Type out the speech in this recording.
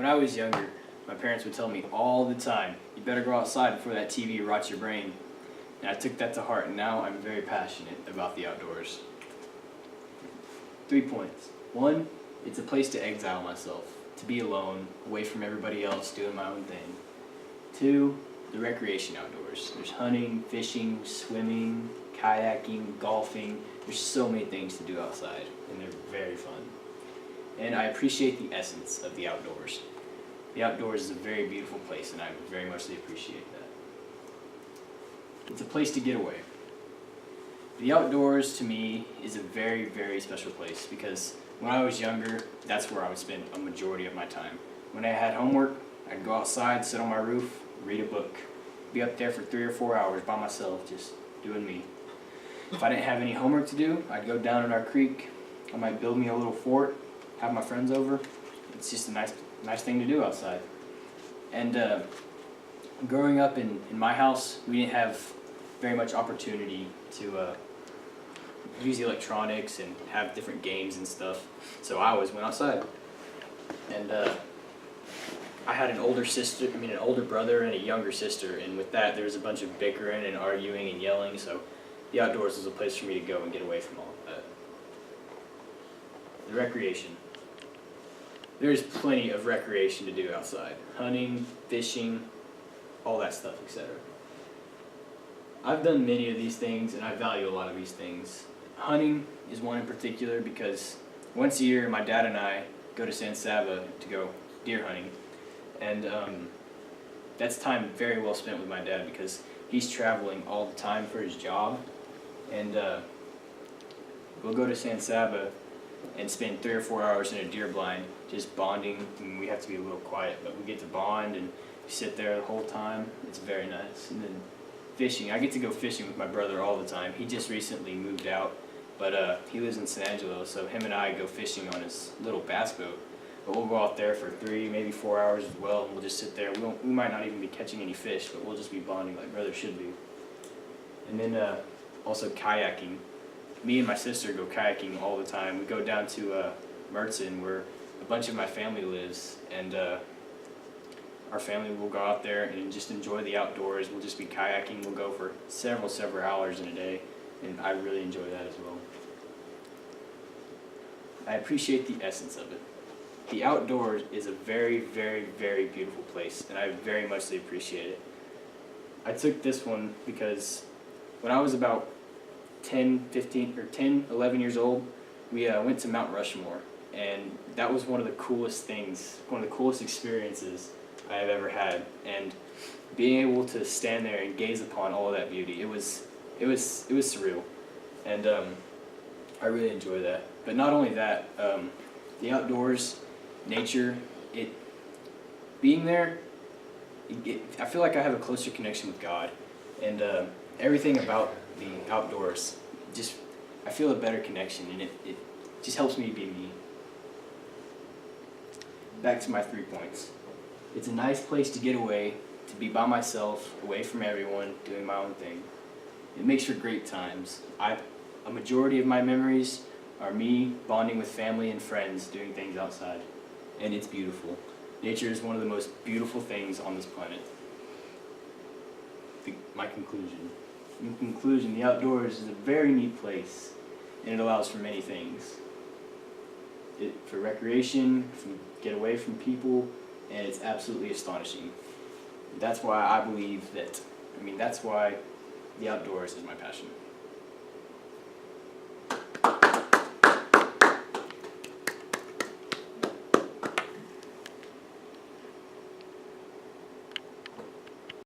When I was younger, my parents would tell me all the time, you better go outside before that TV rots your brain. And I took that to heart, and now I'm very passionate about the outdoors. 3 points. 1, it's a place to exile myself, to be alone, away from everybody else, doing my own thing. 2, the recreation outdoors. There's hunting, fishing, swimming, kayaking, golfing. There's so many things to do outside, and they're very fun. And I appreciate the essence of the outdoors. The outdoors is a very beautiful place, and I very much appreciate that. It's a place to get away. The outdoors, to me, is a very, very special place because when I was younger, that's where I would spend a majority of my time. When I had homework, I'd go outside, sit on my roof, read a book, be up there for 3 or 4 hours by myself, just doing me. If I didn't have any homework to do, I'd go down in our creek. I might build me a little fort, have my friends over. It's just a nice thing to do outside. And growing up in my house, we didn't have very much opportunity to use the electronics and have different games and stuff. So I always went outside. And I had an older brother and a younger sister, and with that there was a bunch of bickering and arguing and yelling, so the outdoors was a place for me to go and get away from all of that. The recreation. There's plenty of recreation to do outside. Hunting, fishing, all that stuff, etc. I've done many of these things, and I value a lot of these things. Hunting is one in particular because once a year my dad and I go to San Saba to go deer hunting. And that's time very well spent with my dad because he's traveling all the time for his job. And we'll go to San Saba and spend 3 or 4 hours in a deer blind just bonding. I mean, we have to be a little quiet, but we get to bond and sit there the whole time. It's very nice. And then fishing. I get to go fishing with my brother all the time. He just recently moved out, but he lives in San Angelo, so him and I go fishing on his little bass boat. But we'll go out there for 3, maybe 4 hours as well, and we'll just sit there. We might not even be catching any fish, but we'll just be bonding like brothers should be. And then also kayaking. Me and my sister go kayaking all the time. We go down to Mertzen, where a bunch of my family lives, and our family will go out there and just enjoy the outdoors. We'll just be kayaking. We'll go for several hours in a day, and I really enjoy that as well. I appreciate the essence of it. The outdoors is a very, very, very beautiful place, and I very much appreciate it. I took this one because when I was about 10, 11 years old, we went to Mount Rushmore, and that was one of the coolest things, one of the coolest experiences I have ever had. And being able to stand there and gaze upon all of that beauty, it was surreal, and I really enjoy that. But not only that, the outdoors, nature, being there, I feel like I have a closer connection with God, and everything about the outdoors, I feel a better connection, and it just helps me be me. Back to my 3 points. It's a nice place to get away, to be by myself, away from everyone, doing my own thing. It makes for great times. A majority of my memories are me bonding with family and friends, doing things outside. And it's beautiful. Nature is one of the most beautiful things on this planet. My conclusion. In conclusion, the outdoors is a very neat place, and it allows for many things. For recreation, to get away from people, and it's absolutely astonishing. That's why I believe that's why the outdoors is my passion.